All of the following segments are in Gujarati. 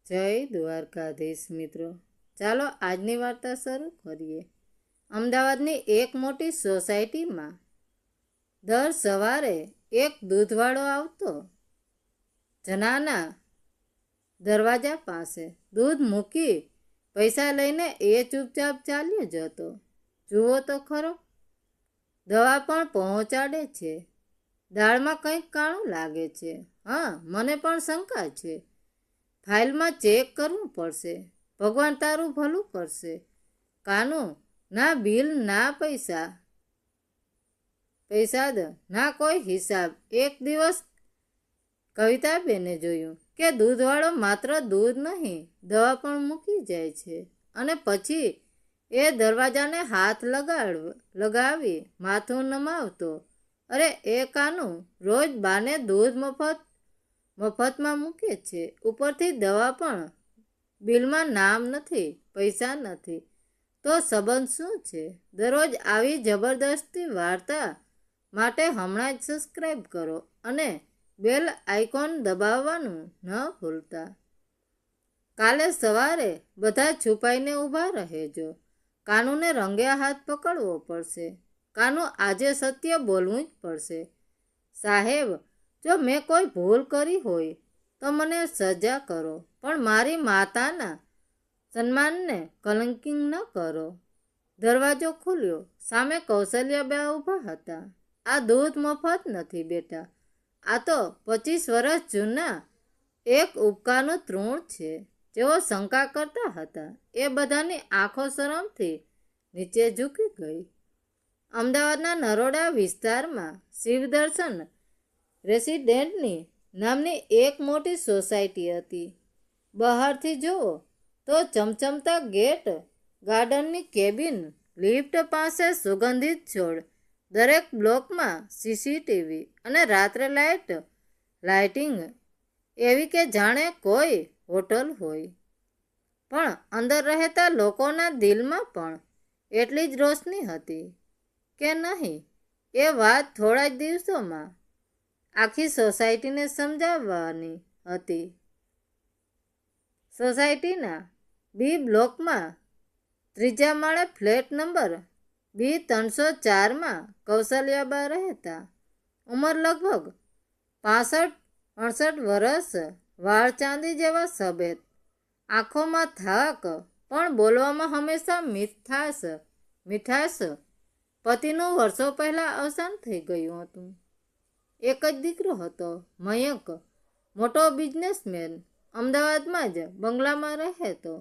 જય દ્વારકાધીશ મિત્રો, ચાલો આજની વાર્તા શરૂ કરીએ. અમદાવાદની એક મોટી સોસાયટીમાં દર સવારે એક દૂધવાળો આવતો. જનાના દરવાજા પાસે દૂધ મૂકી પૈસા લઈને એ ચૂપચાપ ચાલ્યો જતો. જુઓ તો ખરો, દવા પણ પહોંચાડે છે. દાળમાં કંઈક કાણું લાગે છે. હા, મને પણ શંકા છે. ફાઇલમાં ચેક કરવું પડશે. ભગવાન તારું ભલું કરશે. કાનું, ના બિલ ના પૈસા ના કોઈ હિસાબ. એક દિવસ કવિતાબેને જોયું કે દૂધવાળો માત્ર દૂધ નહીં, દવા પણ મૂકી જાય છે અને પછી એ દરવાજાને હાથ લગાવી માથું નમાવતો. અરે એ કાનું, રોજ બાને દૂધ મફતમાં મૂકે છે, ઉપરથી દવા પણ. બિલમાં નામ નથી, પૈસા નથી, તો સંબંધ શું છે? દરરોજ આવી જબરદસ્તી વાર્તા માટે હમણાં જ સબસ્ક્રાઈબ કરો અને બેલ આઇકોન દબાવવાનું ન ભૂલતા. કાલે સવારે બધા છુપાઈને ઊભા રહેજો. કાનુને રંગે હાથ પકડવો પડશે. કાનું, આજે સત્ય બોલવું જ પડશે. સાહેબ, જો મેં કોઈ ભૂલ કરી હોય તો મને સજા કરો, પણ મારી માતાના સન્માનને કલંકિત ન કરો. દરવાજો ખુલ્યો. સામે કૌશલ્યાબા ઊભા હતા. આ દૂધ મફત નથી બેટા, આ તો 25 વર્ષ જૂના એક ઉપકારનું તૃણ છે. જેઓ શંકા કરતા હતા એ બધાની આંખો શરમથી નીચે ઝૂકી ગઈ. અમદાવાદના નરોડા વિસ્તારમાં શિવદર્શન રેસિડેન્ટની નામની એક મોટી સોસાયટી હતી. બહારથી જુઓ તો ચમચમતા ગેટ, ગાર્ડનની કેબિન, લિફ્ટ પાસે સુગંધિત છોડ, દરેક બ્લોકમાં સીસીટીવી અને રાત્રે લાઇટિંગ એવી કે જાણે કોઈ હોટલ હોય. પણ અંદર રહેતા લોકોના દિલમાં પણ એટલી જ રોશની હતી કે નહીં, એ વાત થોડા જ દિવસોમાં આખી સોસાયટીને સમજાવવાની હતી. સોસાયટીના બી બ્લોકમાં ત્રીજા માળે ફ્લેટ નંબર B304માં કૌશલ્યાબા રહેતા. ઉંમર લગભગ 65-68 વર્ષ, વાળ ચાંદી જેવા સફેદ, આંખોમાં થાક, પણ બોલવામાં હંમેશા મીઠાશ. પતિનું વર્ષો પહેલા અવસાન થઈ ગયું હતું. એક જ દીકરો હતો, મયંક, મોટો બિઝનેસમેન, અમદાવાદમાં જ બંગલામાં રહેતો,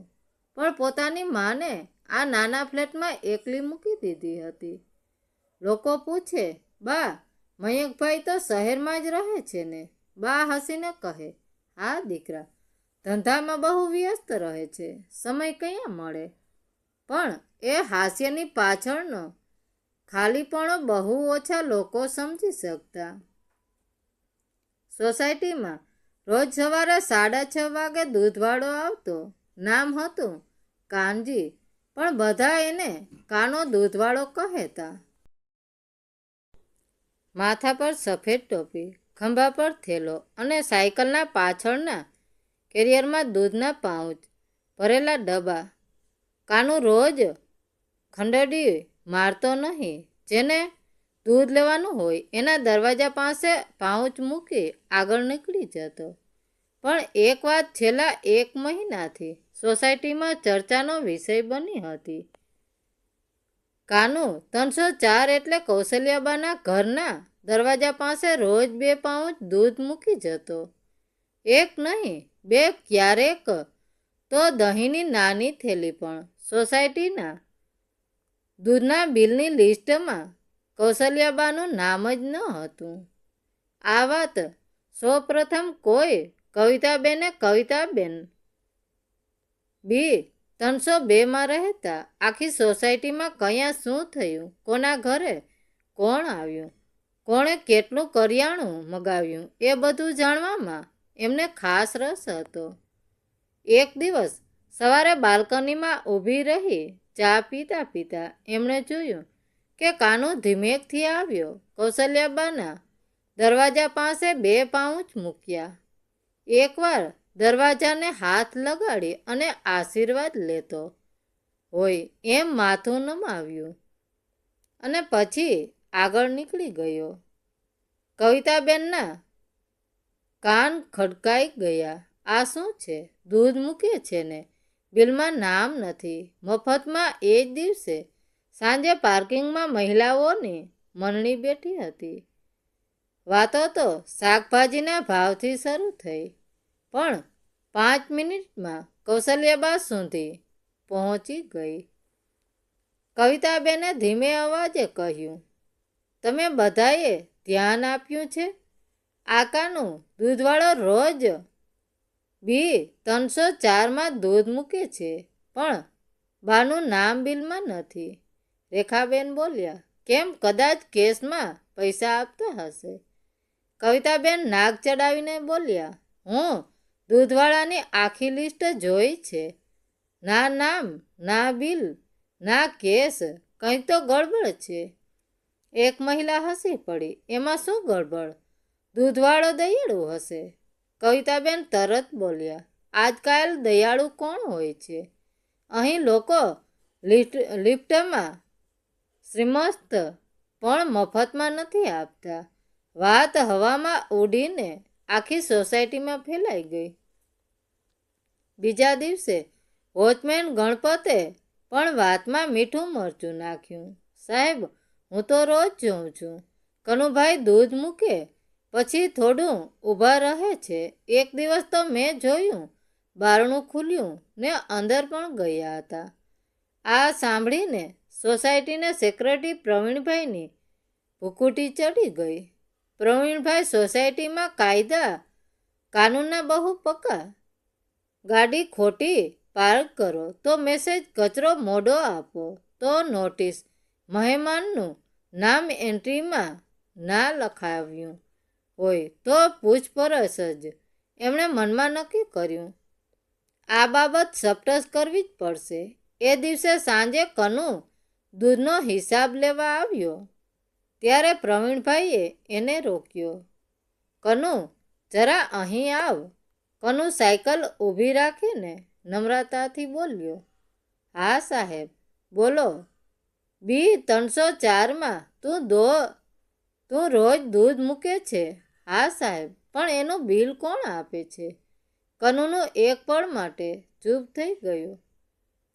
પણ પોતાની માને આ નાના ફ્લેટમાં એકલી મૂકી દીધી હતી. લોકો પૂછે, બા, મયંકભાઈ તો શહેરમાં જ રહે છે ને? બા હસીને કહે, હા દીકરા, ધંધામાં બહુ વ્યસ્ત રહે છે, સમય ક્યાં મળે. પણ એ હાસ્યની પાછળનો ખાલીપણો બહુ ઓછા લોકો સમજી શકતા. સોસાયટીમાં રોજ સવારે 6:30 વાગે દૂધવાળો આવતો. નામ હતું કાનજી, પણ બધા એને કાનો દૂધવાળો કહેતા. માથા પર સફેદ ટોપી, ખંભા પર થેલો અને સાયકલના પાછળના કેરિયરમાં દૂધના પાઉચ ભરેલા ડબ્બા. કાનું રોજ ખંડડી મારતો નહીં. જેને દૂધ લેવાનું હોય એના દરવાજા પાસે પાઉચ મૂકી આગળ નીકળી જતો. પણ એક વાત છેલ્લા 1 મહિનાથી સોસાયટીમાં ચર્ચાનો વિષય બની હતી. કાનું 304 એટલે કૌશલ્યાબાના ઘરના દરવાજા પાસે રોજ 2 પાઉચ દૂધ મૂકી જતો. એક નહીં, 2, ક્યારેક તો દહીંની નાની થેલી પણ. સોસાયટીના દૂધના બિલની લિસ્ટમાં કૌશલ્યાબાનું નામ જ ન હતું. આ વાત સૌપ્રથમ કોઈ કવિતાબેન B302માં રહેતા. આખી સોસાયટીમાં કયા શું થયું, કોના ઘરે કોણ આવ્યું, કોણે કેટલું કરિયાણું મગાવ્યું, એ બધું જાણવામાં એમને ખાસ રસ હતો. એક દિવસ સવારે બાલ્કનીમાં ઊભી રહી ચા પીતા એમણે જોયું કે કાનું ધીમેકથી આવ્યો. કૌશલ્યાબાના દરવાજા પાસે 2 પાઉચ મૂક્યા. એકવાર દરવાજાને હાથ લગાડી અને આશીર્વાદ લેતો હોય એમ માથું નમાવ્યું અને પછી આગળ નીકળી ગયો. કવિતાબેનના કાન ખડકાઈ ગયા. આ શું છે? દૂધ મૂકે છે ને બિલમાં નામ નથી. મફતમાં એ જ દિવસે સાંજે પાર્કિંગમાં મહિલાઓની મંડળી બેઠી હતી. વાતો તો શાકભાજીના ભાવથી શરૂ થઈ, પણ 5 મિનિટમાં કૌશલ્યાબા સુધી પહોંચી ગઈ. કવિતાબેને ધીમે અવાજે કહ્યું, તમે બધાએ ધ્યાન આપ્યું છે? આકાનું દૂધવાળો રોજ B304માં દૂધ મૂકે છે, પણ બાનું નામ બિલમાં નથી. રેખાબેન બોલ્યા, કેમ? કદાચ કેશમાં પૈસા આપતા હશે. કવિતાબેન નાક ચડાવીને બોલ્યા, હું દૂધવાળાની આખી લિસ્ટ જોઈ છે. ના નામ, ના બિલ, ના કેસ. કંઈ તો ગડબડ છે. એક મહિલા હસી પડી. એમાં શું ગડબડ? દૂધવાળો દયાળુ હશે. કવિતાબેન તરત બોલ્યા, આજકાલ દયાળુ કોણ હોય છે? અહીં લોકો લિફ્ટમાં શ્રીમસ્ત પણ મફતમાં નથી આપતા. વાત હવામાં ઉડીને આખી સોસાયટીમાં ફેલાઈ ગઈ. બીજા દિવસે વોચમેન ગણપતે પણ વાતમાં મીઠું મરચું નાખ્યું. સાહેબ, હું તો રોજ જોઉં છું, કનુભાઈ દૂધ મૂકે પછી થોડું ઊભા રહે છે. એક દિવસ તો મેં જોયું, બારણું ખુલ્યું ને અંદર પણ ગયા હતા. આ સાંભળીને સોસાયટીના સેક્રેટરી પ્રવીણભાઈની ભૂકુટી ચડી ગઈ. પ્રવીણભાઈ સોસાયટીમાં કાયદા કાનૂનના બહુ પક્કા. ગાડી ખોટી પાર્ક કરો તો મેસેજ, કચરો મોડો આપો તો નોટિસ, મહેમાનનું નામ એન્ટ્રીમાં ના લખાવ્યું હોય તો પૂછપરછ જ. એમણે મનમાં નક્કી કર્યું, આ બાબત સપટસ કરવી જ પડશે. એ દિવસે સાંજે કનુ દૂધનો હિસાબ લેવા આવ્યો ત્યારે પ્રવીણભાઈએ એને રોક્યો. કનુ, જરા અહીં આવ. કનુ સાયકલ ઊભી રાખીને નમ્રતાથી બોલ્યો, હા સાહેબ, બોલો. B304માં તું રોજ દૂધ મૂકે છે? હા સાહેબ, પણ એનું બિલ કોણ આપે છે? કનુનું એક પળ માટે ચૂપ થઈ ગયું.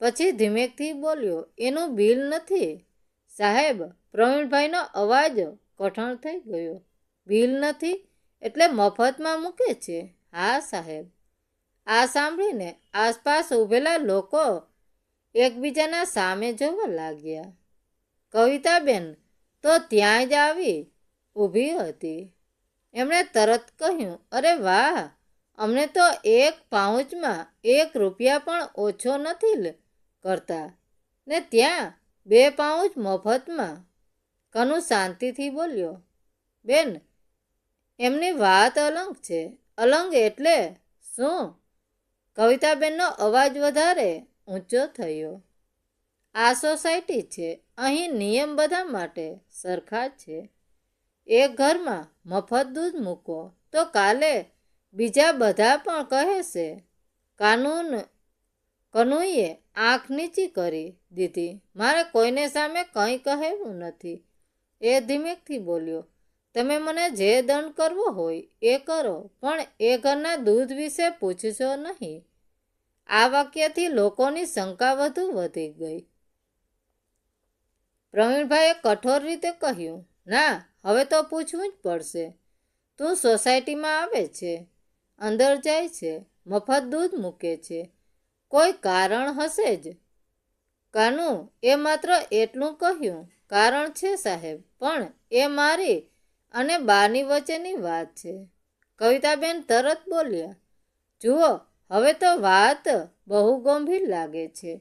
પછી ધીમેકથી બોલ્યો, એનું બિલ નથી સાહેબ. પ્રવીણભાઈનો અવાજ કઠણ થઈ ગયો. બિલ નથી એટલે મફતમાં મૂકે છે? હા સાહેબ. આ સાંભળીને આસપાસ ઊભેલા લોકો એકબીજાના સામે જોવા લાગ્યા. કવિતાબેન તો ત્યાં જ આવી ઊભી હતી. એમણે તરત કહ્યું, અરે વાહ, અમને તો 1 પાઉચમાં 1 રૂપિયા પણ ઓછો નથી કરતા ને ત્યાં 2 પાઉચ મફતમાં. કનુ શાંતિથી બોલ્યો, બેન, એમની વાત અલગ છે. અલગ એટલે શું? કવિતાબેનનો અવાજ વધારે ઊંચો થયો. આ સોસાયટી છે, અહીં નિયમ બધા માટે સરખા છે. એક ઘરમાં મફત દૂધ મૂકો તો કાલે બીજા બધા પણ કહેશે. કનુએ આંખ નીચી કરી દીધી. મારે કોઈને સામે કંઈ કહેવું નથી. એ ધીમેકથી બોલ્યો, તમે મને જે દંડ કરવો હોય એ કરો, પણ એ ઘરના દૂધ વિશે પૂછશો નહીં. આ વાક્યથી લોકોની શંકા વધુ વધી ગઈ. પ્રવીણભાઈએ કઠોર રીતે કહ્યું, ના, હવે તો પૂછવું જ પડશે. તું સોસાયટીમાં આવે છે, અંદર જાય છે, મફત દૂધ મૂકે છે, કોઈ કારણ હશે જ. કાનુ એ માત્ર એટલું કહ્યું, કારણ છે સાહેબ, પણ એ મારી અને બાની વચ્ચેની વાત છે. કવિતાબેન તરત બોલ્યા, જુઓ, હવે તો વાત બહુ ગંભીર લાગે છે.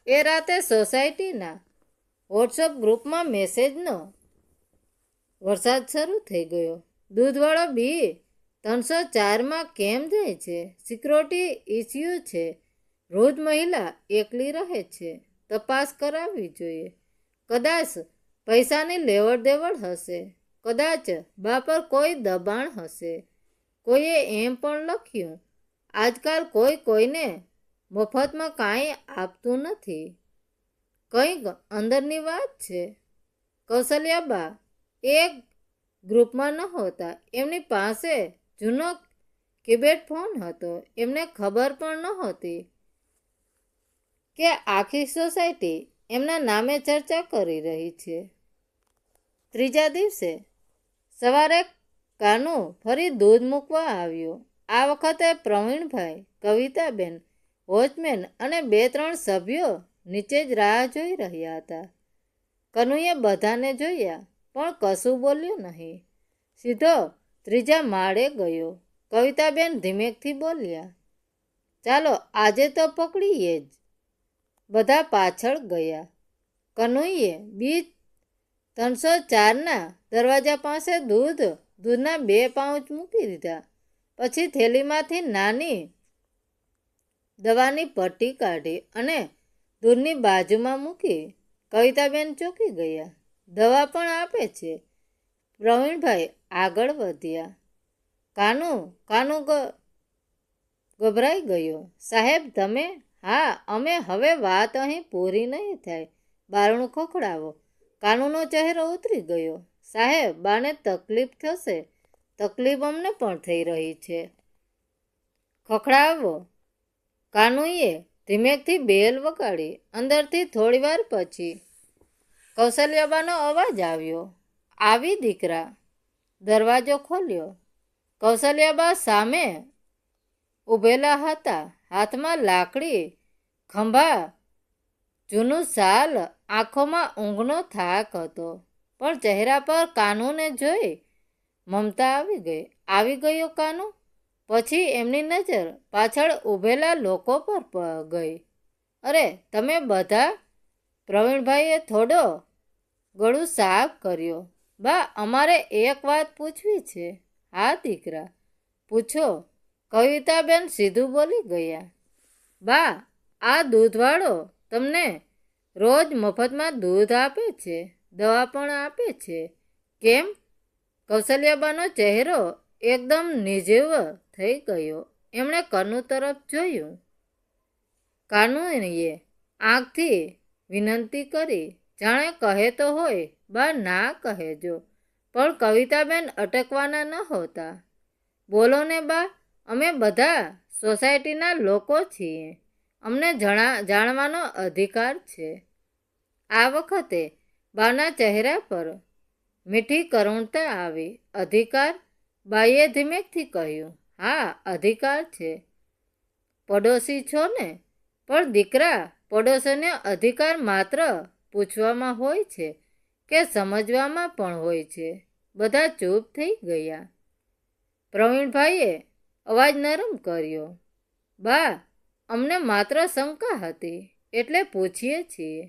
એ રાતે સોસાયટીના વોટ્સઅપ ગ્રુપમાં મેસેજનો વરસાદ શરૂ થઈ ગયો. દૂધવાળો B304માં કેમ જાય છે? સિક્યોરિટી ઇસ્યુ છે. વૃદ્ધ મહિલા એકલી રહે છે. તપાસ કરાવવી જોઈએ. કદાચ પૈસાની લેવડ દેવડ હશે. કદાચ બા પર કોઈ દબાણ હશે. કોઈએ એમ પણ લખ્યું, આજકાલ કોઈ કોઈને મફતમાં કાંઈ આપતું નથી. કંઈક અંદરની વાત છે. કૌશલ્યાબા એક ગ્રુપમાં નહોતા. એમની પાસે જૂનો કીપેડ ફોન હતો. એમને ખબર પણ નહોતી કે આખી સોસાયટી એમના નામે ચર્ચા કરી રહી છે. ત્રીજા દિવસે સવારે કાનુ ફરી દૂધ મૂકવા આવ્યો. આ વખતે પ્રવીણભાઈ, કવિતાબેન, વોચમેન અને 2-3 સભ્યો નીચે જ રાહ જોઈ રહ્યા હતા. કનુએ બધાને જોયા પણ કશું બોલ્યો નહીં. સીધો 3જા માળે ગયો. કવિતાબેન ધીમેકથી બોલ્યા, ચાલો આજે તો પકડીએ જ. બધા પાછળ ગયા. કનુએ બી 304ના દરવાજા પાસે દૂધના 2 પાઉચ મૂકી દીધા. પછી થેલીમાંથી નાની દવાની પટ્ટી કાઢી અને દૂધની બાજુમાં મૂકી. કવિતાબેન ચોંકી ગયા. દવા પણ આપે છે. પ્રવીણભાઈ આગળ વધ્યા. કાનુ ગભરાઈ ગયો. સાહેબ તમે? હા અમે. હવે વાત અહીં પૂરી નહીં થાય. બારણું ખખડાવો. કાનુનો ચહેરો ઉતરી ગયો. સાહેબ બાને તકલીફ થશે. તકલીફ અમને પણ થઈ રહી છે. ખખડાવો. કાનુએ ધીમેકથી બેલ વગાડી. અંદરથી થોડીવાર પછી કૌશલ્યાબાનો અવાજ આવ્યો, આવી દીકરા. દરવાજો ખોલ્યો. કૌશલ્યાબા સામે ઊભેલા હતા. હાથમાં લાકડી ખંભા, જૂનું શાલ. આંખોમાં ઊંઘનો થાક હતો. પણ ચહેરા પર કાનુને જોઈ મમતા આવી ગયો કાનુ. પછી એમની નજર પાછળ ઊભેલા લોકો પર ગઈ. અરે તમે બધા? પ્રવીણભાઈએ થોડો ગળું સાફ કર્યો. બા અમારે એક વાત પૂછવી છે. હા દીકરા પૂછો. કવિતાબેન સીધું બોલી ગયા. બા આ દૂધવાળો તમને રોજ મફતમાં દૂધ આપે છે, દવા પણ આપે છે. કેમ? કૌશલ્યાબાનો ચહેરો એકદમ નિર્જીવ થઈ ગયો. એમણે કનુ તરફ જોયું. કાનુએ આંખથી વિનંતી કરી, જાણે કહેતો હોય, બા ના કહેજો. પણ કવિતાબેન અટકવાના નહોતા. બોલો ને બા, અમે બધા સોસાયટીના લોકો છીએ. અમને જાણવાનો અધિકાર છે. આ વખતે બાના ચહેરા પર મીઠી કરુણતા આવી. અધિકાર? બાઈએ ધીમેકથી કહ્યું. હા અધિકાર છે. પડોશી છો ને? પણ દીકરા પડોશીનો અધિકાર માત્ર પૂછવામાં હોય છે કે સમજવામાં પણ હોય છે? બધા ચૂપ થઈ ગયા. પ્રવીણભાઈએ અવાજ નરમ કર્યો. બા અમને માત્ર શંકા હતી એટલે પૂછીએ છીએ.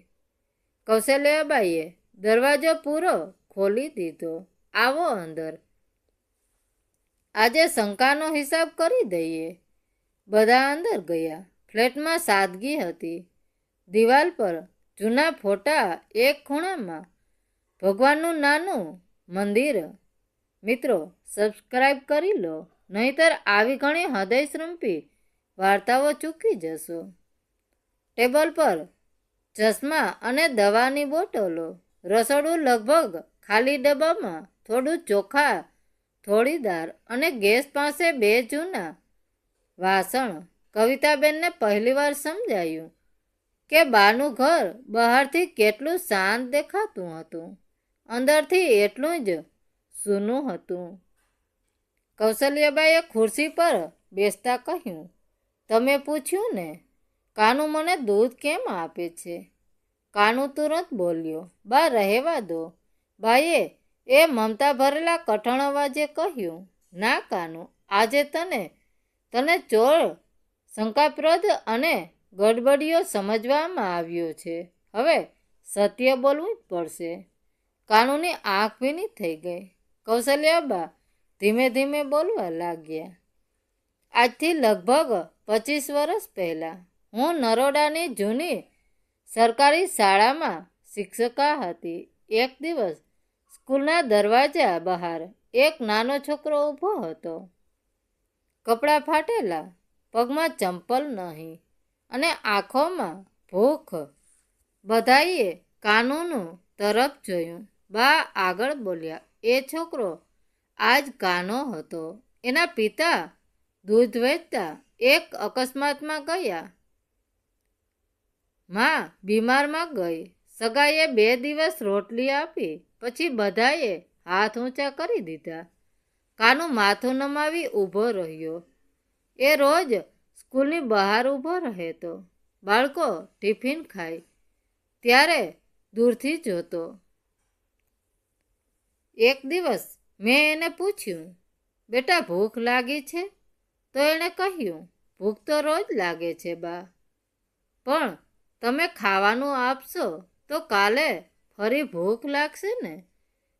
કૌશલ્યાબાઈએ દરવાજો પૂરો ખોલી દીધો. આવો અંદર. આજે શંકાનો હિસાબ કરી દઈએ. બધા અંદર ગયા. ફ્લેટમાં સાદગી હતી. દિવાલ પર જૂના ફોટા, એક ખૂણામાં ભગવાનનું નાનું મંદિર. મિત્રો સબસ્ક્રાઈબ કરી લો, નહીંતર આવી ઘણી હૃદયશ્રુંપી વાર્તાઓ ચૂકી જશો. ટેબલ પર ચશ્મા અને દવાની બોટલો. રસોડું લગભગ ખાલી. ડબ્બામાં થોડું ચોખા, થોડી દાળ અને ગેસ પાસે 2 જૂના વાસણ. કવિતાબેનને પહેલીવાર સમજાયું કે બાનું ઘર બહારથી કેટલું શાંત દેખાતું હતું, અંદરથી એટલું જ સૂનું હતું. કૌશલ્યાબાઈએ ખુરશી પર બેસતા કહ્યું, તમે પૂછ્યું ને કાનુ મને દૂધ કેમ આપે છે? કાનુ તુરંત બોલ્યો, બા રહેવા દો. બાઈએ એ મમતા ભરેલા કઠણ અવાજે કહ્યું, ના કાનુ, આજે તને ચોર, શંકાસ્પદ અને ગડબડિયો સમજવામાં આવ્યો છે. હવે સત્ય બોલવું જ પડશે. કાનુની આંખ ભીની થઈ ગઈ. કૌશલ્યાબા ધીમે ધીમે બોલવા લાગ્યા. આજથી લગભગ 25 વર્ષ પહેલાં હું નરોડાની જૂની સરકારી શાળામાં શિક્ષિકા હતી. એક દિવસ સ્કૂલના દરવાજા બહાર એક નાનો છોકરો ઊભો હતો. કપડાં ફાટેલા, પગમાં ચંપલ નહીં અને આંખોમાં ભૂખ. બધાએ કાનુનું તરફ જોયું. બા આગળ બોલ્યા, એ છોકરો આજ કાનો હતો. એના પિતા દૂધ વેચતા એક અકસ્માતમાં ગયા. માં બીમારમાં ગઈ. સગાઈએ 2 દિવસ રોટલી આપી, પછી બધાએ હાથ ઊંચા કરી દીધા. કાનું માથું નમાવી ઊભો રહ્યો. એ રોજ સ્કૂલની બહાર ઊભો રહેતો. બાળકો ટિફિન ખાય ત્યારે દૂરથી જોતો. એક દિવસ મેં એને પૂછ્યું, બેટા ભૂખ લાગી છે? તો એણે કહ્યું, ભૂખ તો રોજ લાગે છે બા, પણ તમે ખાવાનું આપશો તો કાલે ફરી ભૂખ લાગશે ને?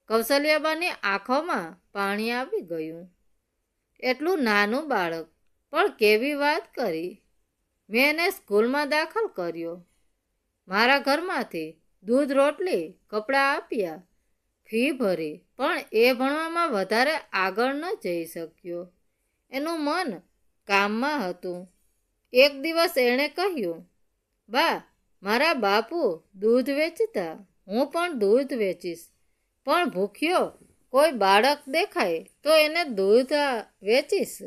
કૌશલ્યાબાની આંખોમાં પાણી આવી ગયું. એટલું નાનું બાળક, પણ કેવી વાત કરી. મેં એને સ્કૂલમાં દાખલ કર્યો. મારા ઘરમાંથી દૂધ રોટલી કપડાં આપ્યા, ફી ભરી, પણ એ ભણવામાં વધારે આગળ ન જઈ શક્યો. એનું મન કામમાં હતું. એક દિવસ એણે કહ્યું, બા મારા બાપુ દૂધ વેચતા, હું પણ દૂધ વેચીશ, પણ ભૂખ્યો કોઈ બાળક દેખાય તો એને દૂધ વેચીશ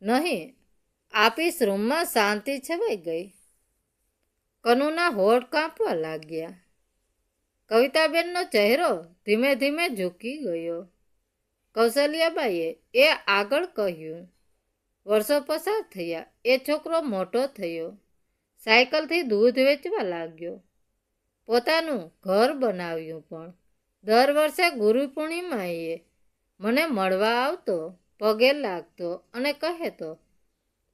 નહીં આપીશ. રૂમમાં શાંતિ છવાઈ ગઈ. કનુના હોઠ કાંપવા લાગ્યા. કવિતાબેનનો ચહેરો ધીમે ધીમે ઝૂકી ગયો. કૌશલ્યાબાઈએ એ આગળ કહ્યું, વર્ષો પસાર થયા. એ છોકરો મોટો થયો, સાયકલથી દૂધ વેચવા લાગ્યો, પોતાનું ઘર બનાવ્યું. પણ દર વર્ષે ગુરુ પૂર્ણિમાએ મને મળવા આવતો, પગે લાગતો અને કહેતો,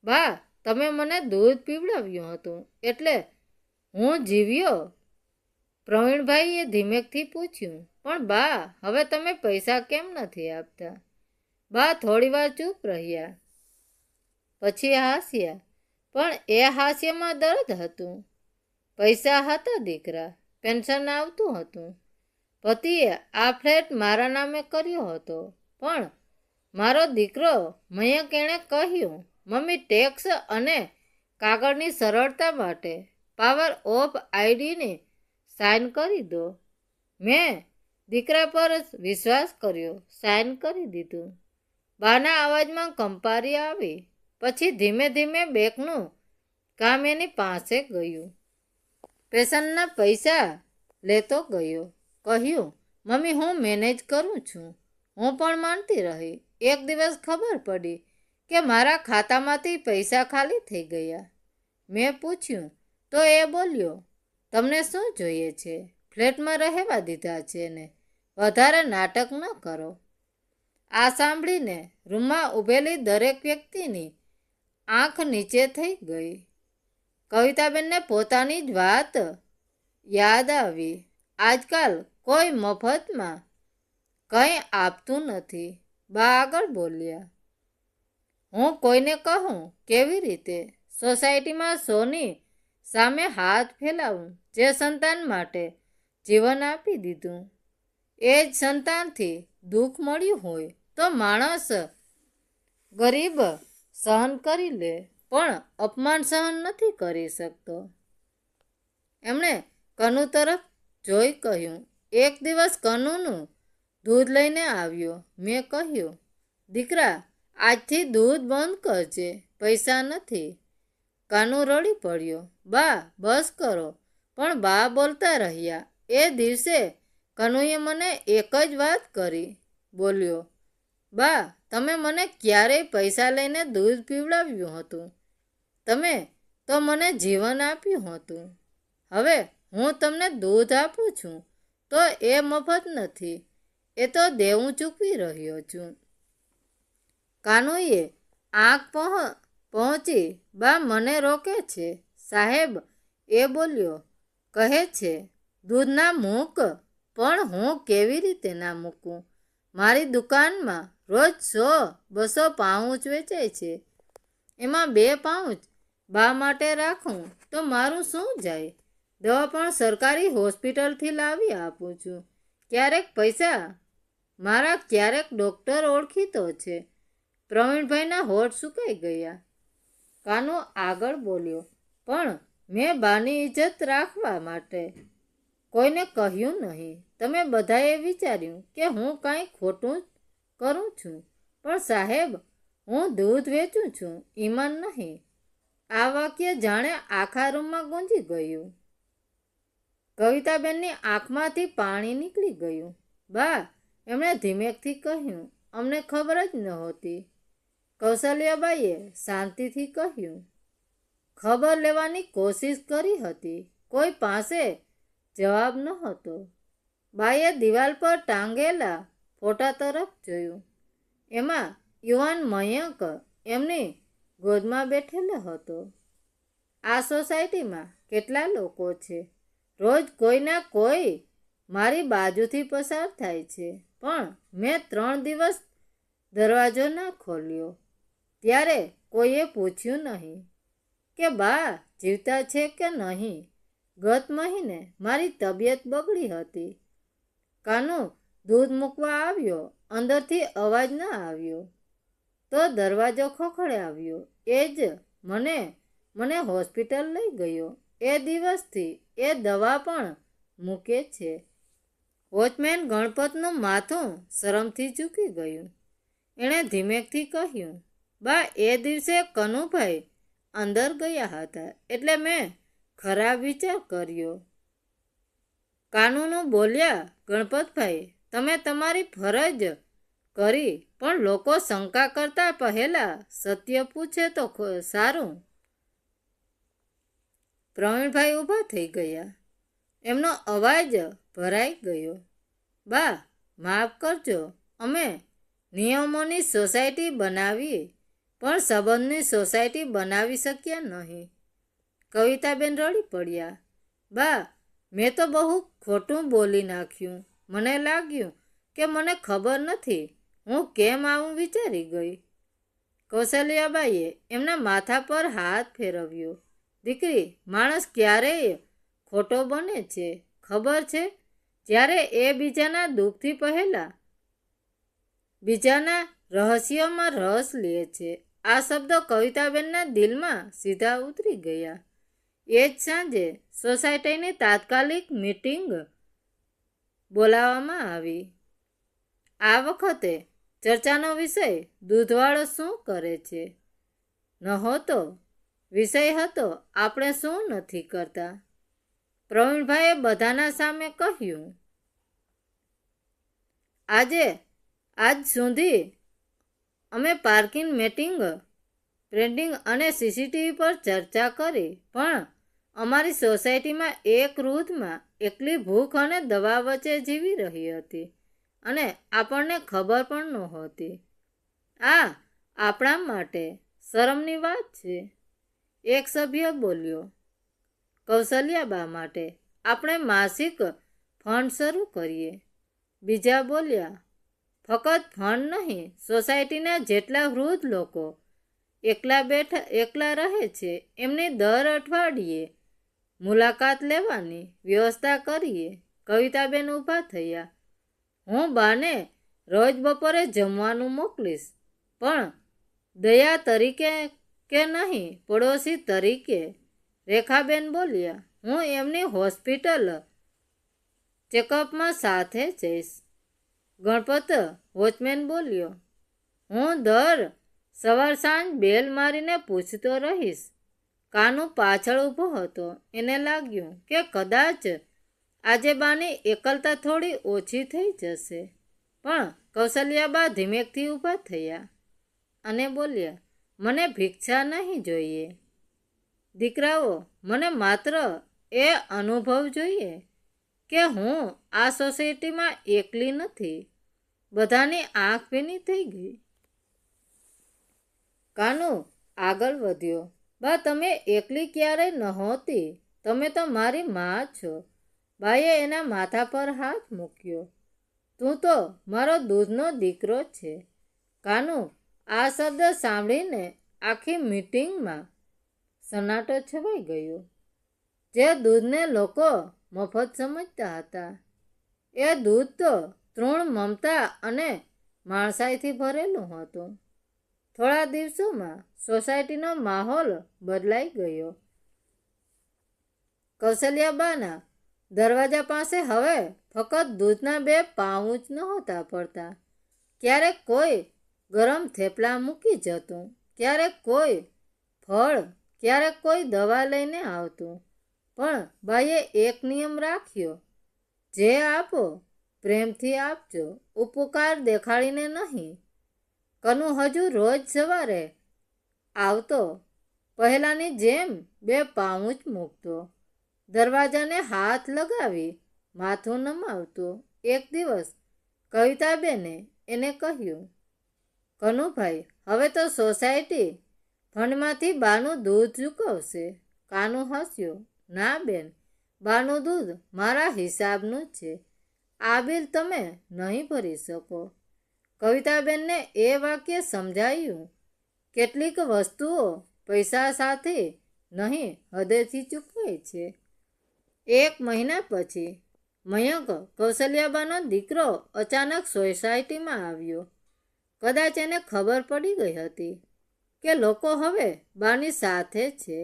બા તમે મને દૂધ પીવડાવ્યું હતું એટલે હું જીવ્યો. પ્રવીણભાઈએ ધીમેકથી પૂછ્યું, પણ બા હવે તમે પૈસા કેમ નથી આપતા? બા થોડીવાર ચૂપ રહ્યા, પછી હાસ્યા, પણ એ હાસ્યમાં દર્દ હતું. પૈસા હતા દીકરા, પેન્શન આવતું હતું. પતિએ આ ફ્લેટ મારા નામે કર્યો હતો, પણ મારો દીકરો મયંક એણે કહ્યું, મમ્મી ટેક્સ અને કાગળની સરળતા માટે પાવર ઓફ આઈડીની સાઇન કરી દો. મેં દીકરા પર વિશ્વાસ કર્યો, સાઇન કરી દીધું. બાના અવાજમાં કંપારી આવી. પછી ધીમે ધીમે બેંકનું કામ એની પાસે ગયું. પેન્શનના પૈસા લેતો ગયો. કહ્યું, મમ્મી હું મેનેજ કરું છું. હું પણ માનતી રહી. એક દિવસ ખબર પડી કે મારા ખાતામાંથી પૈસા ખાલી થઈ ગયા. મેં પૂછ્યું તો એ બોલ્યો, તમને શું જોઈએ છે? ફ્લેટમાં રહેવા દીધા છે ને, વધારે નાટક ન કરો. આ સાંભળીને રૂમમાં ઊભેલી દરેક વ્યક્તિની આંખ નીચે થઈ ગઈ. કવિતાબેનને પોતાની જ વાત યાદ આવી. આજકાલ કોઈ મફતમાં કંઈ આપતું નથી. બા આગળ બોલ્યા, હું કોઈને કહું કેવી રીતે? સોસાયટીમાં સોની સામે હાથ ફેલાવું, જે સંતાન માટે જીવન આપી દીધું. એ જ સંતાનથી દુઃખ મળ્યું હોય તો માણસ ગરીબ સહન કરી લે, પણ અપમાન સહન નથી કરી શકતો. એમણે કનુ તરફ જોઈ કહ્યું, એક દિવસ કનુનું દૂધ લઈને આવ્યો. મેં કહ્યું, દીકરા આજથી દૂધ બંધ કરજે, પૈસા નથી. કાનુ રડી પડ્યો. બા બસ કરો. પણ બા બોલતા રહ્યા. એ દિવસે કનુએ મને એક જ વાત કરી. બોલ્યો, બા તમે મને ક્યારેય પૈસા લઈને દૂધ પીવડાવ્યું હતું? તમે તો મને જીવન આપ્યું હતું. હવે હું તમને દૂધ આપું છું તો એ મફત નથી, એ તો દેવું ચૂકવી રહ્યો છું. કાનુએ આંખ પહોંચી. બા મને રોકે છે સાહેબ, એ બોલ્યો. કહે છે દૂધ ના મૂક, પણ હું કેવી રીતે ના મૂકું? મારી દુકાનમાં રોજ 100-200 પાઉચ વેચાય છે. એમાં 2 પાઉચ બા માટે રાખું તો મારું શું જાય? દવા પણ સરકારી હોસ્પિટલથી લાવી આપું છું. ક્યારેક પૈસા મારા, ક્યારેક ડૉક્ટર ઓળખીતો છે. પ્રવીણભાઈના હોઠ સુકાઈ ગયા. કાનો આગળ બોલ્યો, પણ મેં બાની ઇજ્જત રાખવા માટે કોઈને કહ્યું નહીં. તમે બધાએ વિચાર્યું કે હું કાંઈ ખોટું કરું છું, પણ સાહેબ, હું દૂધ વેચું છું, ઈમાન નહીં. આ વાક્ય જાણે આખા રૂમમાં ગુંજી ગયું. કવિતાબેનની આંખમાંથી પાણી નીકળી ગયું. બા, એમણે ધીમેકથી કહ્યું, અમને ખબર જ નહોતી. કૌશલ્યાબાઈએ શાંતિથી કહ્યું, ખબર લેવાની કોશિશ કરી હતી, કોઈ પાસે જવાબ નહોતો. બાએ દિવાલ પર ટાંગેલા ફોટા તરફ જોયું. એમાં યુવાન મયંક એમની ગોદમાં બેઠેલો હતો. આ સોસાયટીમાં કેટલા લોકો છે? રોજ કોઈના કોઈ મારી બાજુથી પસાર થાય છે, પણ મેં 3 દિવસ દરવાજો ના ખોલ્યો. ત્યારે કોઈએ પૂછ્યું નહીં કે બા જીવતા છે કે નહીં. ગત મહિને મારી તબિયત બગડી હતી. કાનો દૂધ મૂકવા આવ્યો, અંદરથી અવાજ ન આવ્યો તો દરવાજો ખખડાવ્યો. એ જ મને હોસ્પિટલ લઈ ગયો. એ દિવસથી એ દવા પણ મૂકે છે. વોચમેન ગણપતનું માથું શરમથી ઝૂકી ગયું. એણે ધીમેકથી કહ્યું, બા, એ દિવસે કનુભાઈ અંદર ગયા હતા એટલે મેં ખરાબ વિચાર કર્યો. કાનૂનું બોલ્યા, ગણપતભાઈ, તમે તમારી ફરજ કરી, પણ લોકો શંકા કરતા પહેલા સત્ય પૂછે તો સારું. પ્રવીણભાઈ ઊભા થઈ ગયા. એમનો અવાજ ભરાઈ ગયો. બા, માફ કરજો, અમે નિયમોની સોસાયટી બનાવી, પણ સંબંધની સોસાયટી બનાવી શક્યા નહીં. કવિતાબેન રડી પડ્યા. બા, મેં તો બહુ ખોટું બોલી નાખ્યું. મને લાગ્યું કે મને ખબર નથી. હું કેમ આવું વિચારી ગઈ. કૌશલ્યાબાઈએ એમના માથા પર હાથ ફેરવ્યો. દીકરી, માણસ ક્યારેય ખોટો બને છે, ખબર છે? જ્યારે એ બીજાના દુઃખથી પહેલા બીજાના રહસ્યમાં રસ લે છે. આ શબ્દો કવિતાબેનના દિલમાં સીધા ઉતરી ગયા. એ જ સાંજે સોસાયટીની તાત્કાલિક મીટિંગ બોલાવવામાં આવી. આ વખતે ચર્ચાનો વિષય દૂધવાળો શું કરે છે નહોતો. વિષય હતો, આપણે શું નથી કરતા. પ્રવીણભાઈએ બધાના સામે કહ્યું, આજ સુધી અમે પાર્કિંગ, મીટિંગ, પ્રિન્ટિંગ અને સીસીટીવી પર ચર્ચા કરી, પણ અમારી સોસાયટીમાં એક વૃદ્ધમાં એકલી ભૂખ અને દવા વચ્ચે જીવી રહી હતી અને આપણને ખબર પણ નહોતી. આ આપણા માટે શરમની વાત છે. એક સભ્ય બોલ્યો, કૌશલ્યાબા માટે આપણે માસિક ફંડ શરૂ કરીએ. બીજા બોલ્યા, ફક્ત ફંડ નહીં, સોસાયટીના જેટલા વૃદ્ધ લોકો એકલા રહે છે એમની દર અઠવાડિયે મુલાકાત લેવાની વ્યવસ્થા કરીએ. કવિતાબેન ઊભા થયા. હું બાને રોજ બપોરે જમવાનું મોકલીશ, પણ દયા તરીકે કે નહીં, પડોશી તરીકે. રેખાબેન બોલ્યા, હું એમની હોસ્પિટલ ચેકઅપમાં સાથે જઈશ. ગણપત વોચમેન બોલ્યો, હું દર સવાર સાંજ બેલ મારીને પૂછતો રહીશ. કાનુ પાછળ ઊભો હતો. એને લાગ્યું કે કદાચ આજે બાની એકલતા થોડી ઓછી થઈ જશે. પણ કૌશલ્યાબા ધીમેકથી ઊભા થયા અને બોલ્યા, મને ભિક્ષા નહીં જોઈએ. દીકરાઓ, મને માત્ર એ અનુભવ જોઈએ કે હું આ સોસાયટીમાં એકલી નથી. બધાની આંખ ભીની થઈ ગઈ. કાનુ આગળ વધ્યો. બા, તમે એકલી ક્યારેય નહોતી. તમે તો મારી મા છો. બાએ એના માથા પર હાથ મૂક્યો. તું તો મારો દૂધનો દીકરો છે. કાનુ, આ શબ્દ સાંભળીને આખી મીટિંગમાં સન્નાટો છવાઈ ગયો. જે દૂધને લોકો મફત સમજતા હતા, એ દૂધ તો તૃણ મમતા અને માણસાઈથી ભરેલું હતું. થોડા દિવસોમાં સોસાયટીનો માહોલ બદલાઈ ગયો. કૌશલ્યાબાના દરવાજા પાસે હવે ફક્ત દૂધના 2 પાઉચ નહોતા પડતા. ક્યારેક કોઈ ગરમ થેપલા મૂકી જતું, ક્યારેક કોઈ ફળ, ક્યારેક કોઈ દવા લઈને આવતું. પણ બાઈએ એક નિયમ રાખ્યો, જે આપો પ્રેમથી આપજો, ઉપકાર દેખાડીને નહીં. કનુ હજુ રોજ સવારે આવતો, પહેલાંની જેમ 2 પાઉચ મૂકતો, દરવાજાને હાથ લગાવી માથું નમાવતો. એક દિવસ કવિતાબેને એને કહ્યું, કનુભાઈ, હવે તો સોસાયટી ફંડમાંથી બાનું દૂધ ચૂકવશે. કાનુ હસ્યો, ના બેન, બાનું દૂધ મારા હિસાબનું જ છે. આ બિલ તમે નહીં ભરી શકો. કવિતાબેનને એ વાક્ય સમજાયું. કેટલીક વસ્તુઓ પૈસા સાથે નહીં, હૃદયથી ચૂકવાય છે. 1 મહિના પછી મયંક, કૌશલ્યાબાનો દીકરો, અચાનક સોસાયટીમાં આવ્યો. કદાચ એને ખબર પડી ગઈ હતી કે લોકો હવે બાની સાથે છે.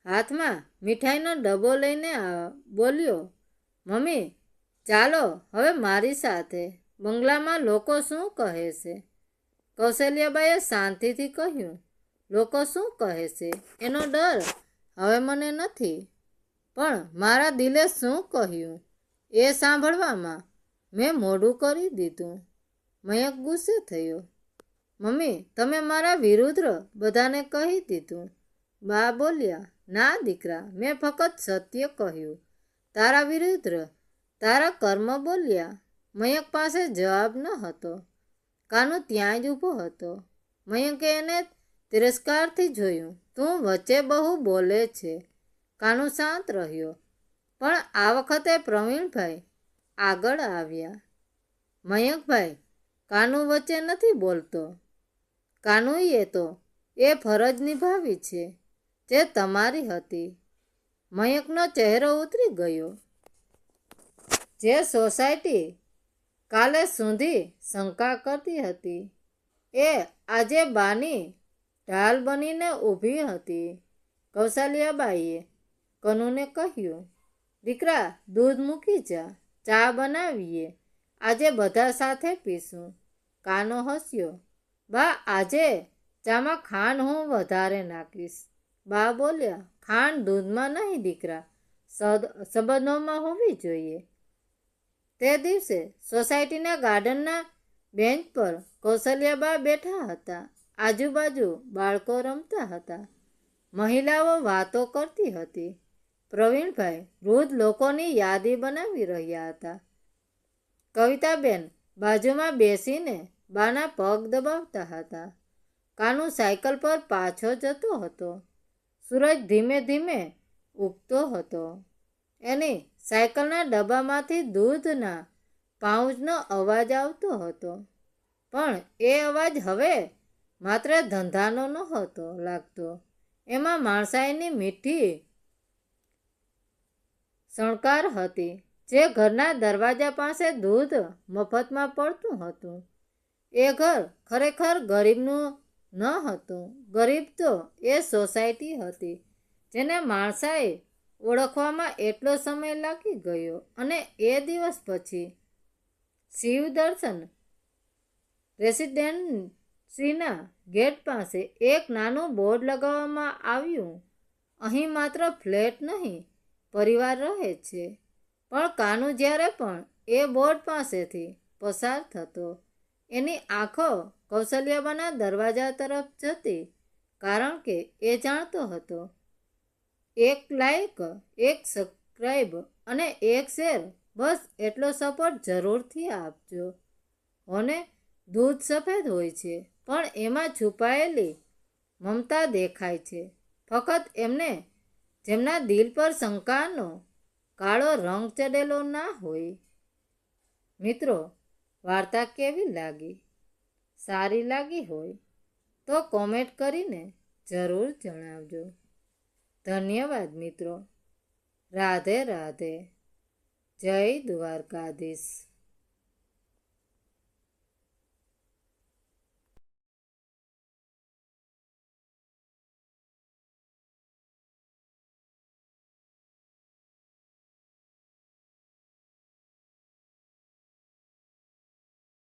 હાથમાં મીઠાઈનો ડબ્બો લઈને બોલ્યો, મમ્મી, ચાલો હવે મારી સાથે. બંગલામાં લોકો શું કહે છે? કૌશલ્યાબાઈએ શાંતિથી કહ્યું, લોકો શું કહે છે એનો ડર હવે મને નથી, પણ મારા દિલે શું કહ્યું એ સાંભળવામાં મેં મોડું કરી દીધું. મયંક ગુસ્સે થયો. મમ્મી, તમે મારા વિરુદ્ધ બધાને કહી દીધું. બા બોલ્યા, ના દીકરા, મેં ફક્ત સત્ય કહ્યું. તારા વિરુદ્ધ તારા કર્મ બોલ્યા. મયંક પાસે જવાબ ન હતો. કાનુ ત્યાં જ ઊભો હતો. મયંકે એને તિરસ્કારથી જોયું. તું વચ્ચે બહુ બોલે છે. કાનુ શાંત રહ્યો. પણ આ વખતે પ્રવીણભાઈ આગળ આવ્યા. મયંકભાઈ, કાનુ વચ્ચે નથી બોલતો. કાનુએ તો એ ફરજ નિભાવી છે જે તમારી હતી. મયંકનો ચહેરો ઉતરી ગયો. જે સોસાયટી કાલે સુધી શંકા કરતી હતી, એ આજે બાની ઢાલ બનીને ઊભી હતી. કૌશલ્યાબાઈએ કનુને કહ્યું, દીકરા, દૂધ મૂકી જા, ચા બનાવીએ, આજે બધા સાથે પીશું. કાનો હસ્યો. બા, આજે ચામાં ખાંડ હું વધારે નાખીશ. બા બોલ્યા, ખાંડ દૂધમાં નહીં દીકરા, સંબંધોમાં હોવી જોઈએ. તે દિવસે સોસાયટીના ગાર્ડનના બેન્ચ પર કૌશલ્યાબા બેઠા હતા. આજુબાજુ બાળકો રમતા હતા. મહિલાઓ વાતો કરતી હતી. પ્રવીણભાઈ વૃદ્ધ લોકોની યાદી બનાવી રહ્યા હતા. કવિતાબેન બાજુમાં બેસીને બાના પગ દબાવતા હતા. કાનુ સાયકલ પર પાછો જતો હતો. સૂરજ ધીમે ધીમે ઉગતો હતો. એની સાયકલના ડબ્બામાંથી દૂધના પાઉચનો અવાજ આવતો હતો. પણ એ અવાજ હવે માત્ર ધંધાનો નહોતો લાગતો. એમાં માણસાઈની મીઠી સણકાર હતી. જે ઘરના દરવાજા પાસે દૂધ મફતમાં પડતું હતું, એ ઘર ખરેખર ગરીબનું ન હતું. ગરીબ તો એ સોસાયટી હતી જેને માણસાઈ ઓળખવામાં એટલો સમય લાગી ગયો. અને એ દિવસ પછી શિવદર્શન રેસિડેન્સીના ગેટ પાસે એક નાનું બોર્ડ લગાવવામાં આવ્યું. અહીં માત્ર ફ્લેટ નહીં, પરિવાર રહે છે. પણ કાનુ જ્યારે પણ એ બોર્ડ પાસેથી પસાર થતો, એની આંખો કૌશલ્યાબાના દરવાજા તરફ જતી, કારણ કે એ જાણતો હતો, 1 લાઈક, 1 સબસ્ક્રાઈબ અને 1 શેર, બસ એટલો સપોર્ટ જરૂરથી આપજો. હોને દૂધ સફેદ હોય છે, પણ એમાં છુપાયેલી મમતા દેખાય છે. ફક્ત એમને જેમના દિલ પર શંકાનો કાળો રંગ ચડેલો ના હોય. મિત્રો, વાર્તા કેવી લાગી? સારી લાગી હોય તો કોમેન્ટ કરીને જરૂર જણાવજો. ધન્યવાદ મિત્રો. રાધે રાધે. જય દ્વારકાધીશ.